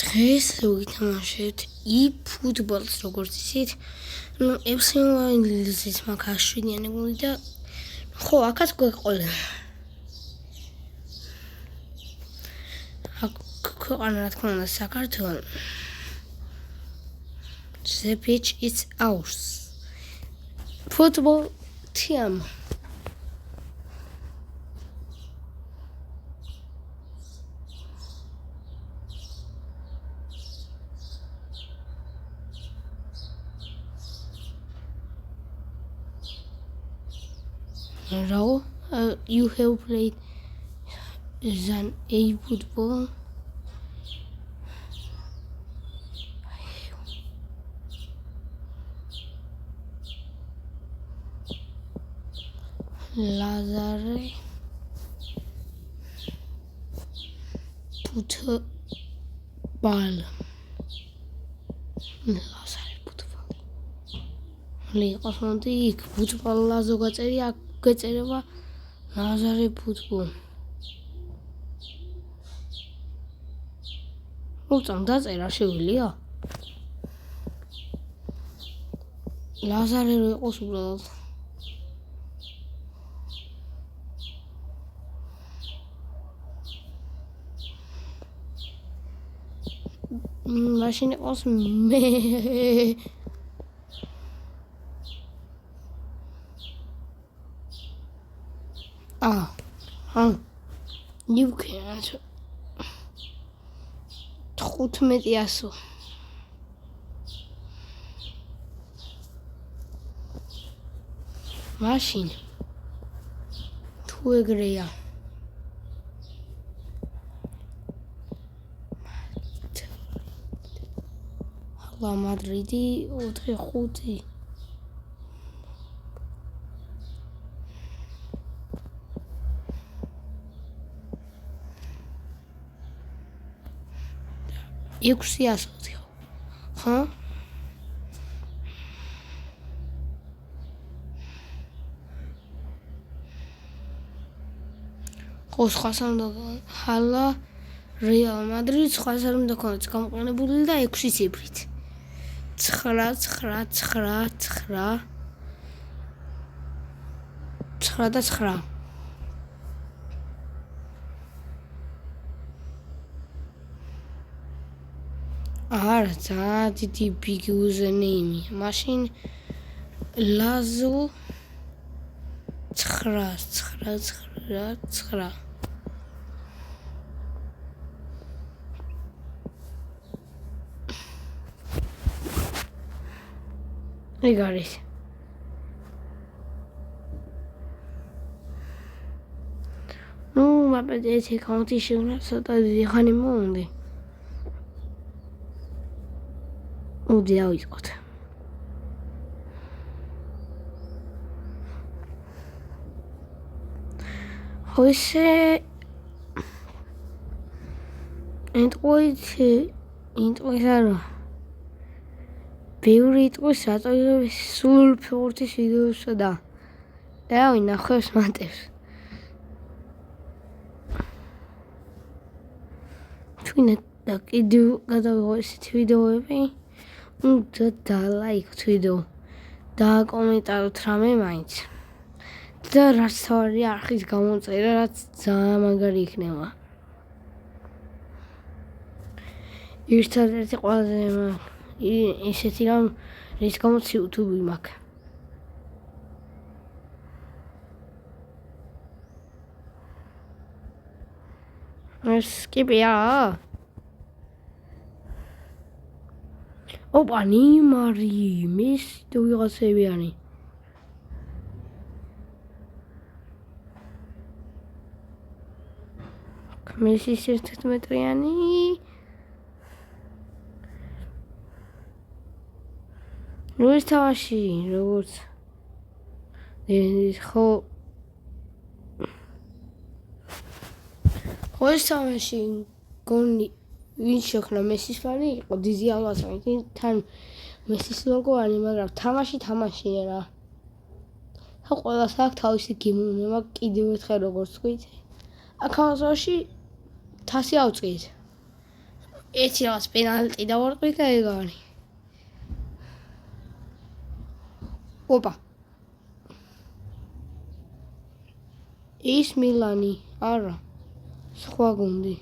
დღეს ვითამაშეთ eFootball-ს, როგორც იცით. epsilon-ის მაგას 7-იანი გუნდი და ხო, აქაც გვეყოლა. აქ ქვეყანა რა თქმა უნდა საქართველო. The pitch is ours. Football team. Raul, you have played an eFootball. Lazare football. Lazare football. Λίγას მომდი იქ ფუტბოლაზე გაწერი აქ გეწერება ლაზარე ფუტბოლ. უცამ დაწერა შეგვიძლია? ლაზარე რო იყოს უბრალოდ. მაშინ იყოს მე you can't 1500 მაშინ თუ ეგრეა ლა მადრიდი 4-5 600 ხო? ხო, სხვას არ უნდა ჰალა რეალ მადრიდს სხვას არ უნდა ქონდეს გამოყენებული და 6 ციფრით 9 არა, ძალიან დიდი big username. მაშინ ლაზო 9. ეგ არის. ნუ მაპედი ეს აკაუნტი შეგნა ცოტა დიდი ხანი მომდი. მოდი ავიღოთ. ხო ესე ინტყვით არა ბევრი იტყვის რატო სულ ფორტის ვიდეოსა და ვინახავს მატებს თვითონ და კიდევ გადავიღო ესეთი ვიდეოები უნდა დალაიქოთ ვიდეო და კომენტაროთ რამე მაინც და რაც თავარი არხის გამოწერა რაც ძალიან მაგარი იქნება ერთადერთი ყველაზე ესეთი რამ რის გამოც YouTube მაქვს ეს კიპია ოპა ნიმარი მის თუ ვიღაცებიანი მესის 11-მეტრიანი ნუ ეს თამაში როგორც ხო ეს თამაში გონი ვინ შექმნა მესის ფანი იყო დიდი ალვასანი თან მესის ლოგო არის მაგრამ თამაში რა ხო ყველას აქვს თავისი გემოვნება კიდევ ერთხელ როგორც თქვით აქ ამასობაში 1000 ავწიეთ ერთი რაღაც პენალტი დავარყვი და ეგ არის. ოპა. ის მილანი, არა. სხვა გუნდი.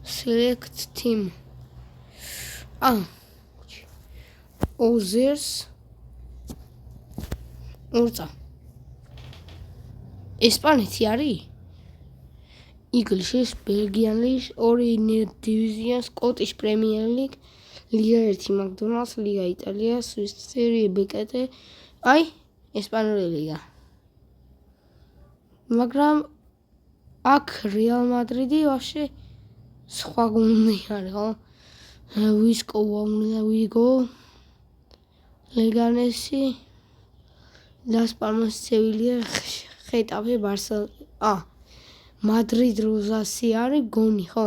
Select team. Ozers. ურწა. ესპანეთი არის? ინგლისის, ბელგიანის, ორი დივიზია, სკოტის პრემიერ ლიგ, ლიგა 1, მაკდონალდს, ლიგა იტალია, სვის სერია B-კატე, ესპანური ლიგა. მაგრამ აქ რეალ მადრიდი ვაფშე სხვა გუნდი არის, ხო? ვიგო, ლეგანესი, ლას პალმას, სევილია, ხეტაფე, ბარსელონა. მადრიდ როზასი არის გონი, ხო?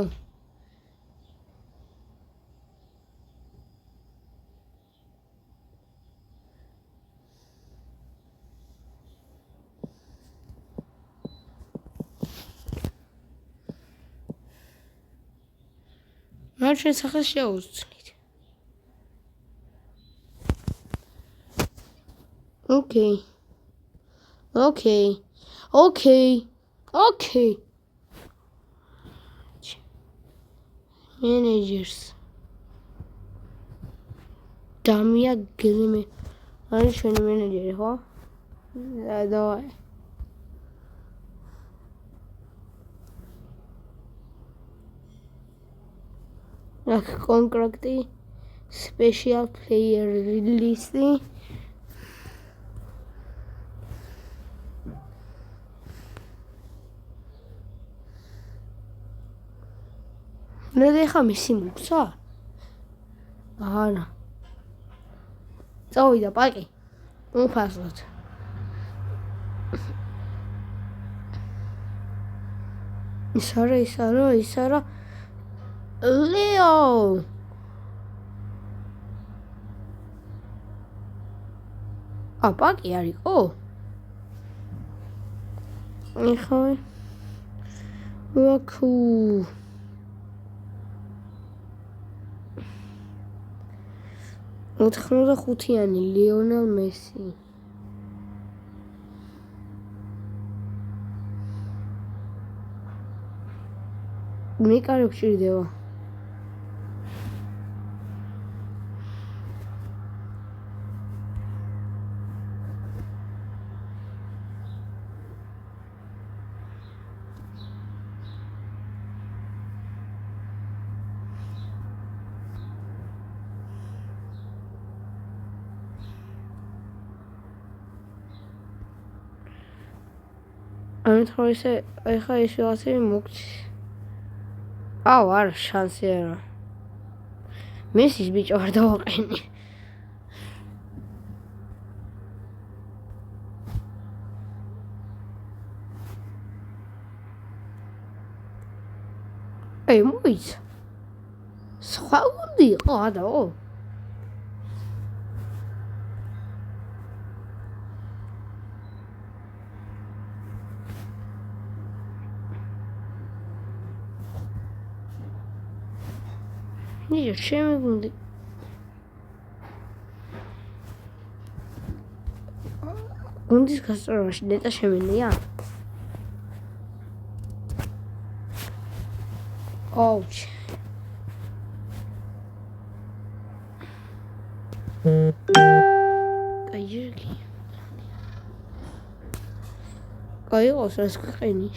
მათ შენ სახელს შეუძვნით. Okay. Managers. Damia Gilme. არის ჩვენი მენეჯერი, ხო? Давай. აქ კონტრაქტი, special player release. ნუ ხა მისი მოგცა? არა. წავიდა პაკი. უფასოდ. ის არა. Leo. პაკი არისო? ეხა. ვაკუ. 85-იანი ლიონელ მესი. მე კარგი გჭირდება. ეხა ის რაღაცები მოგცი. არ შანსი არა. მესის ბიჭო არ დავაყენი. მოიცა. სხვა გუნდი იყო ადაო. ჩემი გუნდი. გუნდის გასწორებაში ნეტა შემინია? აუჩ. კაიჟი. კაიოს რას გყენი?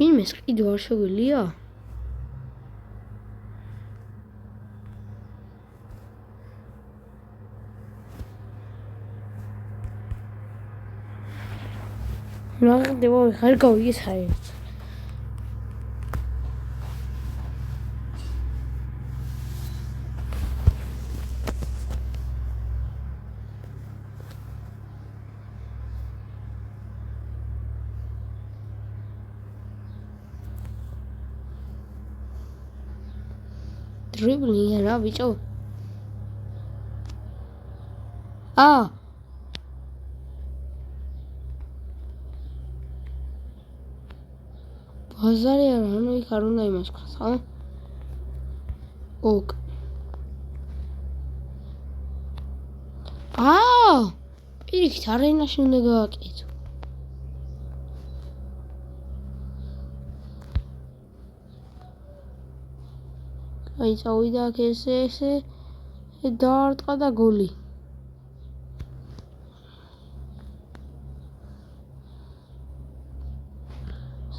ვინმეს კიდევ არ შეგვიძლია? ნახდება ხარ გავიგე საერთოდ. დრიბლინგ რა ბიჭო ბაზარი არა ანუ იქ არ უნდა იმასქრას ხო ოკ პირიქით არენაში უნდა გავაკეთო აი წავიდა აქ ესე დაარტყა და გოლი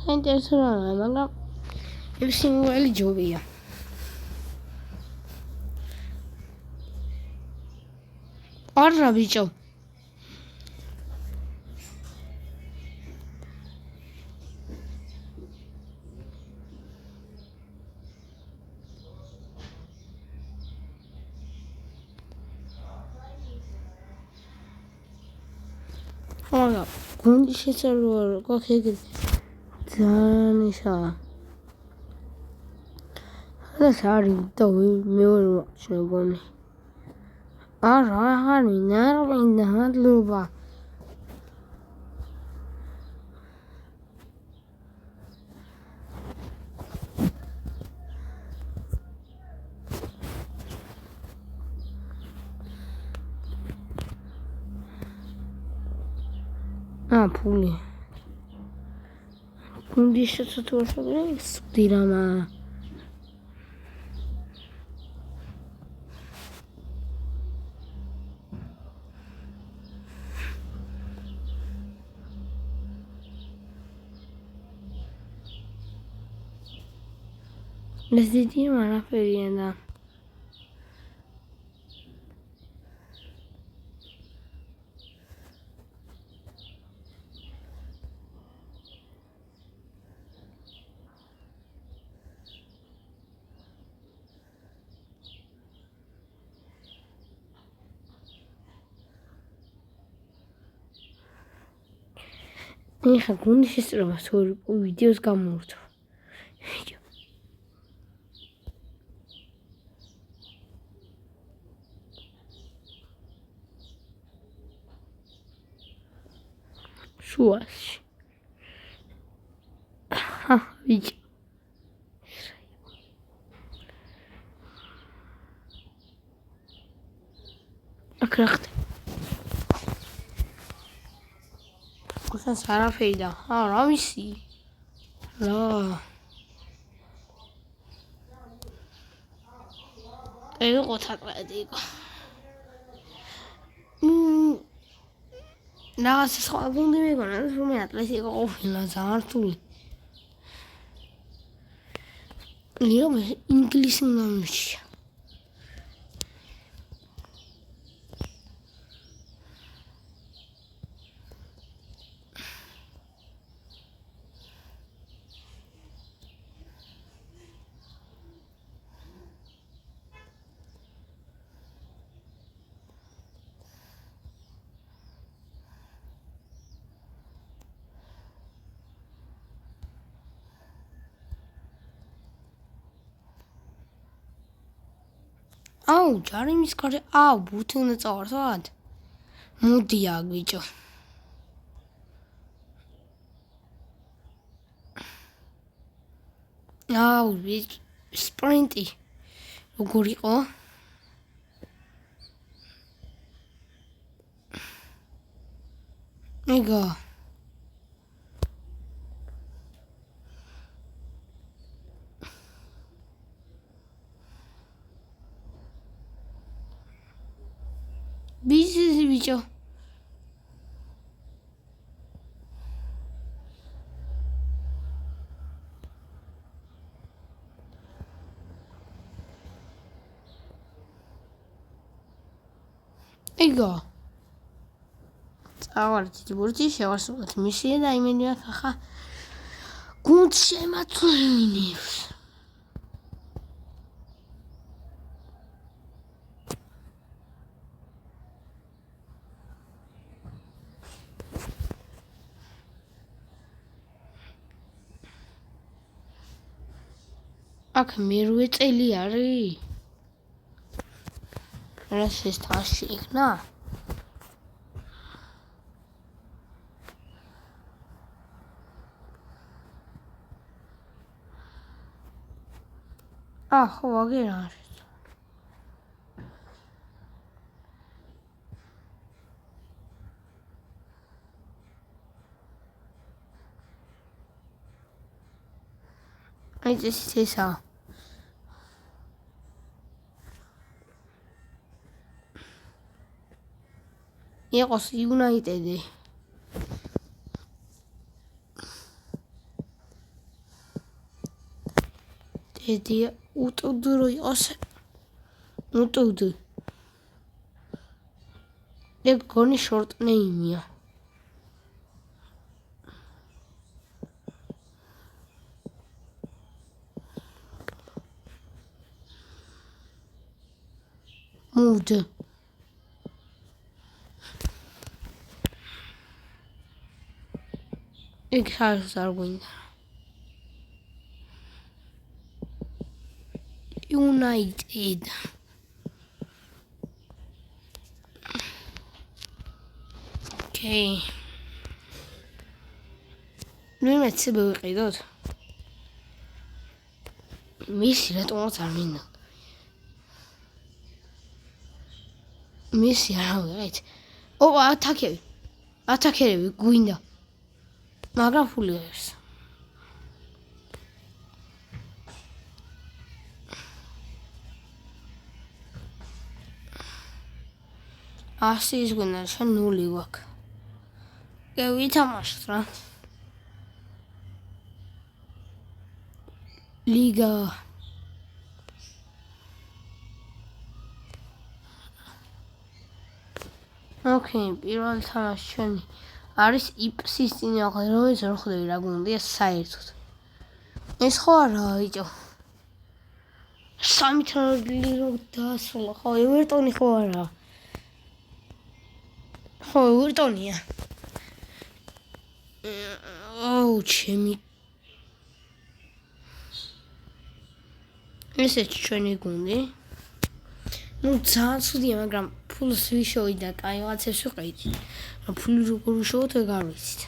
საინტერესო რაა მაგრამ ეს სიმღერა ჯობია არა ბიჭო Ora, quando ci sarà qualche zanisa. Adesso arrivo mi vuole facciamo. Ara, nero in handluba. Puli. Quindi c'è tutto questo dirama. Les dirama la ferienda. ეხა გუნდი შესწრება თუ ვიდეოს გამოვთო. შუაში. ვიჭი. აქ რა ხდება? Cosa sarà feida? Ra ვიცი. რა. იყო თატრადიკო. რაღაცა სხვა გუნდი მეგონა, რომ ატლეტიკო ყოფილა ძალიან რთული. ლიომ ინგლისი ნამშია. ჯარიმის კარი ბუთი უნდა წავარდოთ? მოდი აქ ბიჭო. სპრინტი. როგორ იყო? ეგა. Busy bicho. Ego. Ahora ti porti se vas a mi sede e mi dia caja. Gut schema zu news. აქ მერვე წელი არის? რას ეს თაში იქნა? ხო, აგერ არის. აი ეს ესაა. იყოს იუნაიტედი. ტედი უტუდ რო იყოს. უტუდ. ეგ გონი შორტ ნეიმია. Moved. It has our wing. United. Okay. Let's see what I got. Miss let what I mean. Miss right. Oh, attack you. Attack you, Gwinda. Magra Fullers. Asi is gonna newly work. Go eat a mushroom. Liga. Okay, პირველ თამაში ჩვენი არის იპსის წინააღმდეგ, რომელიც არ ხვდები რა გუნდია საერთოდ. ეს ხო არა, ბიჭო. სამი თამაში რო დაასრულა, ხო, ევერტონი ხო არა. ხო, ევერტონია. ჩემი ესე ჩვენი გუნდი. ძალიან ცუდია, მაგრამ ფულს ვიშოვი და კაი რაღაცებს ვიყიდით. ფული როგორ ვიშოვოთ, ეგ არ ვიცით.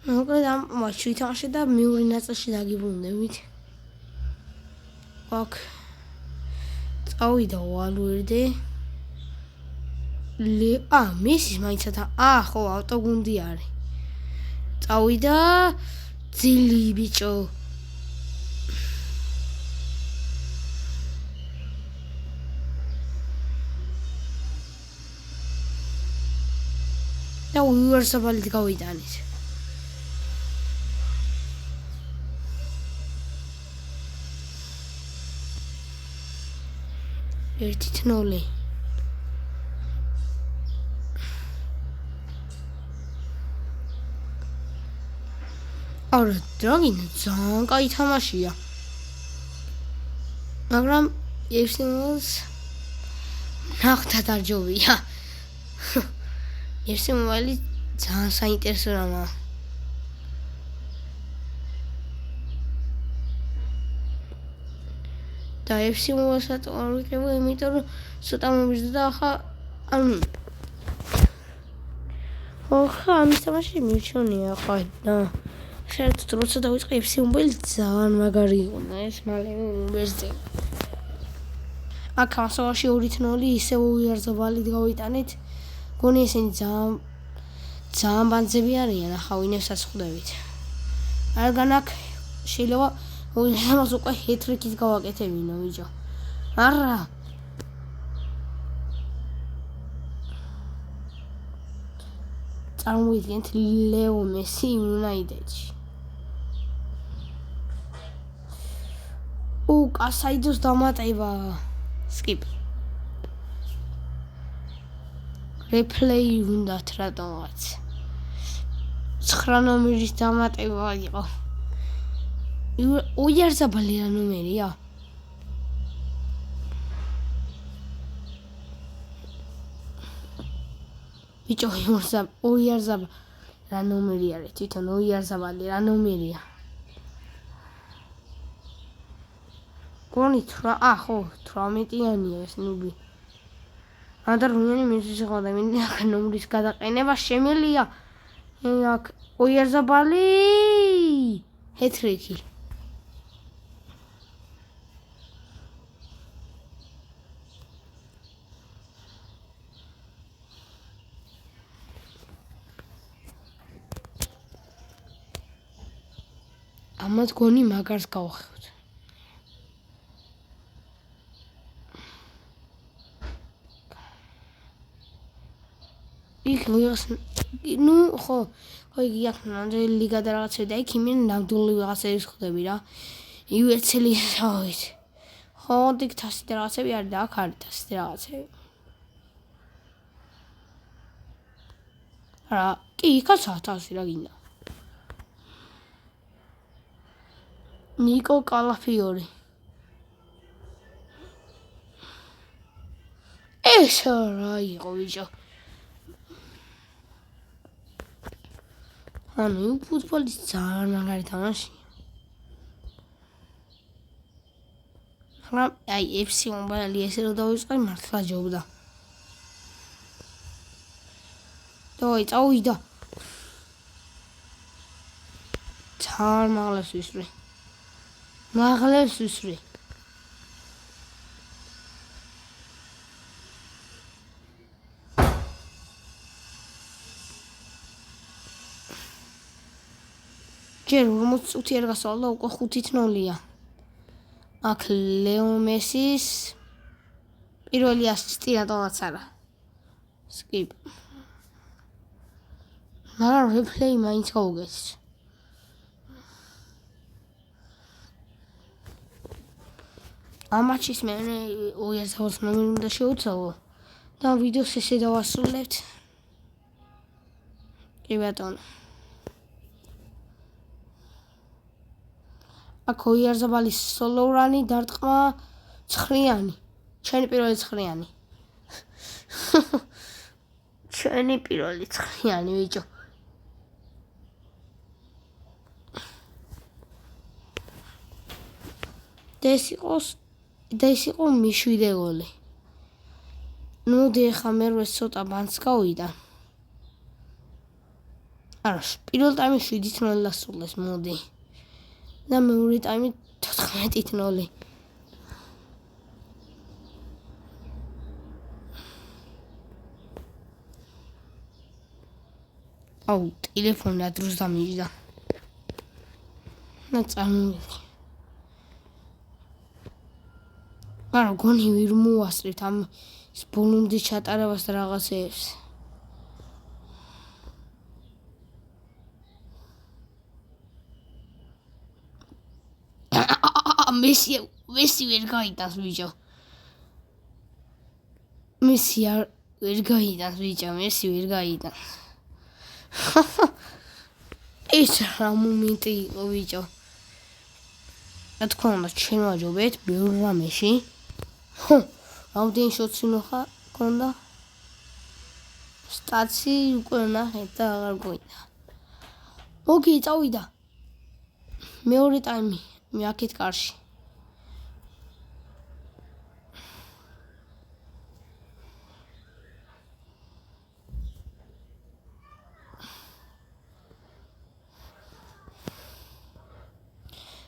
მოკლედ ამ მატჩში ვითამაშე და მეორე ნაწილში დაგიბრუნდებით. აქ წავიდა ვალვერდე. მესის მაინცათა ხო, ავტოგუნდი არის. წავიდა ძილი ბიჭო. და უნივერსალით გავიტანით. ერთი თნოლი. არა, დრაგინა ძალიან კაი თამაშია. მაგრამ ერსიმოს ნახთა დარჯობია. ერთი მოვალი ძალიან საინტერესო რამაა. და ერთი მოვალსაც არ ვიყევი, იმიტომ რომ ცოტა მომიზდა ახლა ხო, ამის თამაში მირჩევნია ახლა და საერთოდ როცა დავიწყე FC მობილი ძალიან მაგარი იყო და ეს მალე მომეძე. აქ ასობაში 2-0 ისევ უიარზაბალით გავიტანეთ. გონი ესენი ძალიან ბანძები არიან, ახლა ვინებსაც ხვდებით. არგან აქ შეიძლება ვინმეს უკვე ჰეტრიკით გავაკეთებინო, ბიჭო. არა. წარმოვიდგენთ ლეო მესი იუნაიტედში. კასაიდოს დამატება. Skip. Replay უნდათ რატომაც. 9 ნომერის დამატება იყო. უიარზაბალი რა ნომერია? ბიჭო, უიარზაბალი რა ნომერი არის? თვითონ უიარზაბალი რა ნომერია? გონი 18-იანია ეს ნუბი. რანდა რუნიანი მინუსის იყო და მინდა ნომრის გადაყენება შემელია. აქ ოიარზაბალი ჰეტრიკი. ამათ გონი მაგარს გავხევთ. იქ ვიღას ხო იგი აქ ნამდვილი ლიგა და რაღაცები და იქ იმენ ნამდვილი ვიღაცების ხდები რა. იუეცელი რაობით. ხო დიქ თასი და რაღაცები არის და აქ არის თასი და რაღაცები. რა კი იქაცაა თასი რა გინდა. ნიკო კალაფიორი. ეს რა იყო ბიჭო. ანუ ფუტბოლის ძალიან მაგარი თამაში. მაგრამ აი FC მომბალი ესე რომ დავიწყე მართლა ჯობდა. დავი წავიდა. ძალიან მაღლებს ვისვრი. მაღლებს ვისვრი. ჯერ 40 წუთი არ გასვალა უკვე 5-0-ია. აქ ლეო მესის პირველი ასისტი რატომაც არა. skip. მაგრამ რეპლეი მაინც გავუგეთს. ამ მატჩის მე ოიარზაბალს ნომერი უნდა შევუცვალო და ვიდეოს ესე დავასრულებთ. კი ბატონო. აქ ოიარზაბალის სოლოვრანი დარტყმა 9-იანი. ჩვენი პირველი 9-იანი. ჩვენი პირველი 9-იანი ბიჭო. და ეს იყო მიშვიდე გოლი. მოდი ახლა მერვე ცოტა ბანს გავიდა. არა, პირველ ტაიმი 7-0 დასრულეს, მოდი. და მეორე ტაიმი 14-0. აუ, ტელეფონი ადროს დამიჯდა. და წარმოვიდი. არა, გონი ვერ მოასწრებთ ამ ბოლომდე ჩატარებას და რაღაცეებს. მესი ვერ გაიტანს ბიჭო. მესი ვერ გაიტანს ბიჭო, მესი ვერ გაიტანს. ეს რა მომენტი იყო ბიჭო. რა თქმა უნდა, ჩვენ ვაჯობეთ ბევრ რამეში. რამდენი შოტი ნახა გონდა? სტაცი უკვე ნახეთ და აღარ გვინდა. მოგი წავიდა. მეორე ტაიმი მე აქეთ კარში.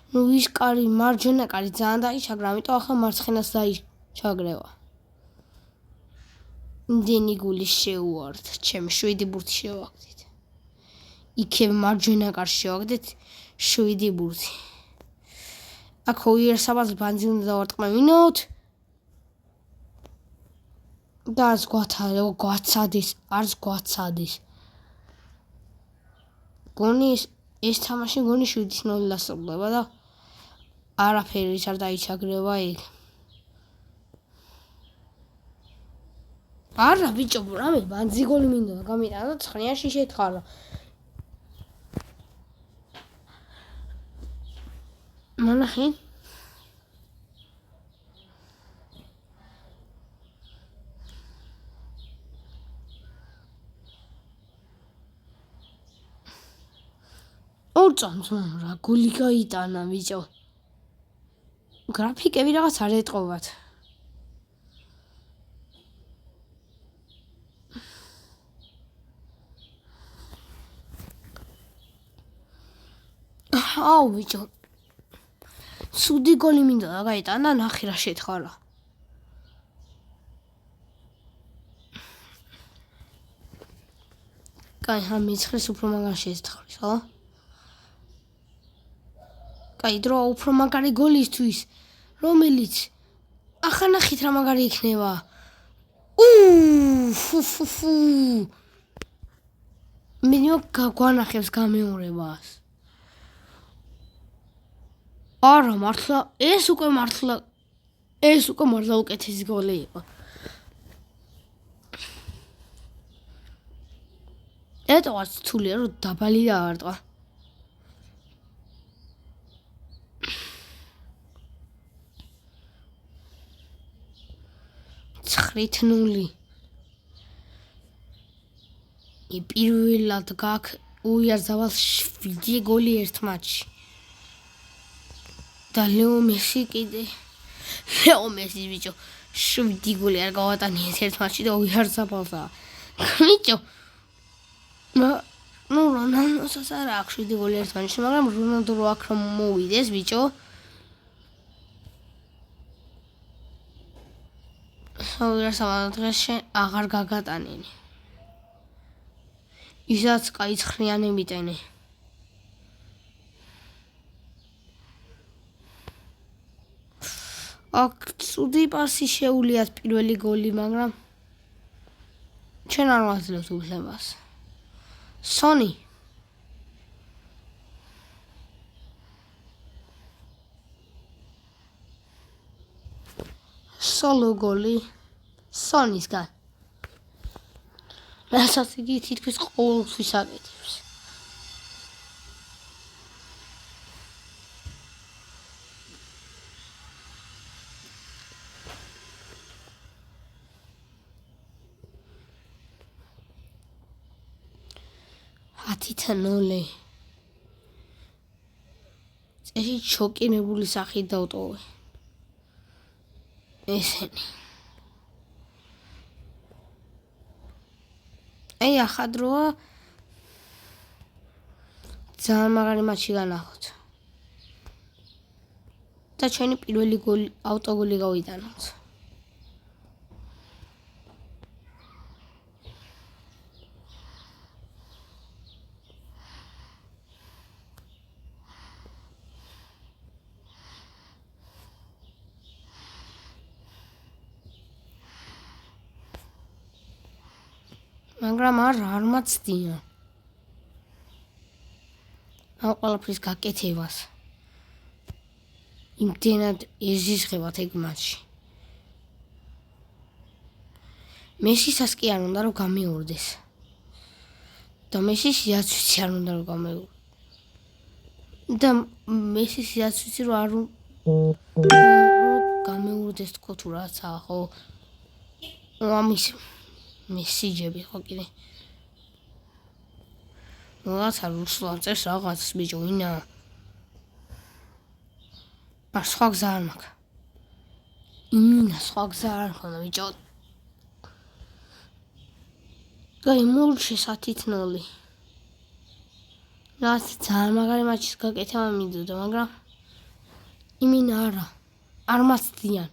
ნუ ის კარი მარჯვენა კარი ძალიან დაიჩაგრა, ამიტომ ახლა მარცხენას დაიჩაგრევა. იმდენი გული შევუართ, ჩემ 7 ბურთი შევაგდეთ. იქებ მარჯვენა კარში შევაგდეთ 7 ბურთი. აქ ოიარზაბალს ბანძი უნდა დავარტყმევინოთ. და არც გვაცადეს. გონი ეს თამაში გონი 7-0 დასრულდება და არაფერი არ დაიჩაგრება იქ. არა ბიჭო, რამე ბანძი გოლი მინდა გამიტანა და 9-ში შეთხარა. მონახი. ორ წამს რა გოლი გაიტანა ბიჭო. გრაფიკები რაღაც არ ეტყობათ. აუ ბიჭო. სუდი გოლი მინდა და გაიტანა ნახე რა შეთხარა. კაი, ამიცხეს უფრო მაგარ შეთხრის, ხო? კაი, დრო უფრო მაგარი გოლისთვის, რომელიც ახლა ნახეთ რა მაგარი იქნება. ფუ. მინიმუმ გაგვანახებს გამეორებას. არა, მართლა, ეს უკვე მართლა უკეთესი გოლი იყო. ეტყვას თულია რომ დაბალი დაარტყა. ცხრით 0. პირველად გაქვს უიარზავალ 7 გოლი ერთ მატჩში. და ლეო მესი კიდე. ლეო მესი ბიჭო 7 გოლი არ გავატანიეს ერთ მატჩში და უიარზავალსა. ბიჭო ნუ რონალდოსაც არ აქვს 7 გოლი ერთ მატჩში, მაგრამ რონალდო რო აქ რომ მოვიდეს ბიჭო. უიარზავალ დღეს აღარ გაგატანინი. ისაც კაი ცხრიანი მიტენე. აქ ცუდი პასი შეულიათ პირველი გოლი, მაგრამ ჩვენ არ ვაძლევთ უფლებას. სონი. სოლო გოლი სონისგან. რასაც იგი თითქმის ყოველთვის აკეთებს. ათითანოლე. წესი შოკირებული სახით დავტოვე. ესენი. აი ახადროა ძალიან მაგარი მატჩი განახოთ. და ჩვენი პირველი გოლი ავტოგოლი გავიტანოთ. მაგრამ არ მაცდია. ამ ყველაფრის გაკეთებას. იმდენად ეზიზღებათ ეგ მატჩი. მესისაც კი არ უნდა რომ გამეორდეს. და მესის იაცვიცი არ უნდა რომ გამეორდეს. და მესის იაცვიცი რომ არ გამეორდეს თქო თუ რაცა ხო. ამის მესიჯები ხო კიდე. რაღაცა რუსულად წერს რაღაც ბიჭო ვინა. არ სხვა გზა არ მაქვს. იმინა სხვა გზა არ მქონდა ბიჭო. გაი მურში 10-0. რაც ძალიან მაგარი მატჩის გაკეთება მინდოდა, მაგრამ იმინა არა. არ მაცდიან.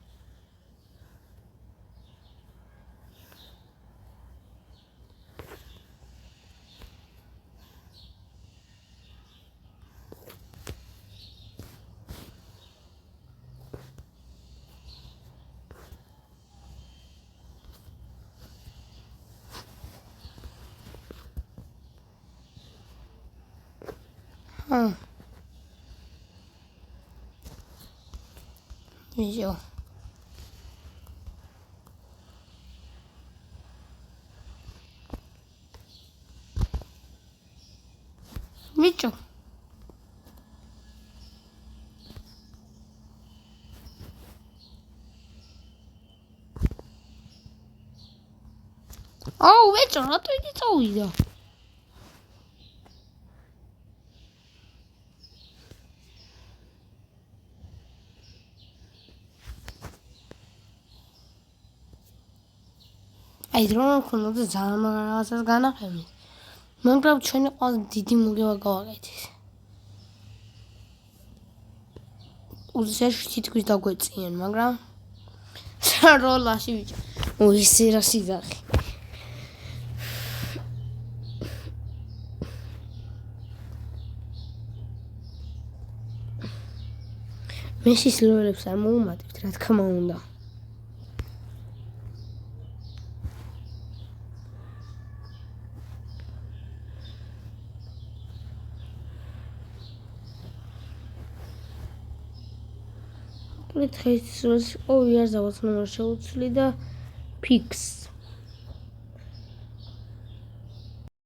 ბიჭო. ბიჭო. აუ ბიჭო, რატო იგი წავიდა? აი რომ მქონოდა ძალიან რაღაცას განახებინეთ. მაგრამ ჩვენი ყველაზე დიდი მოგება გავაკეთეთ. უზეში თითქოს დაგვეწიან, მაგრამ როლაში ბიჭო. ისე რა სიზახი. მესის ლოელებს არ მოუმატებთ, რა თქმა უნდა. დღეს ყოველ იარს დავაც ნომერ შეუცვლი და ფიქს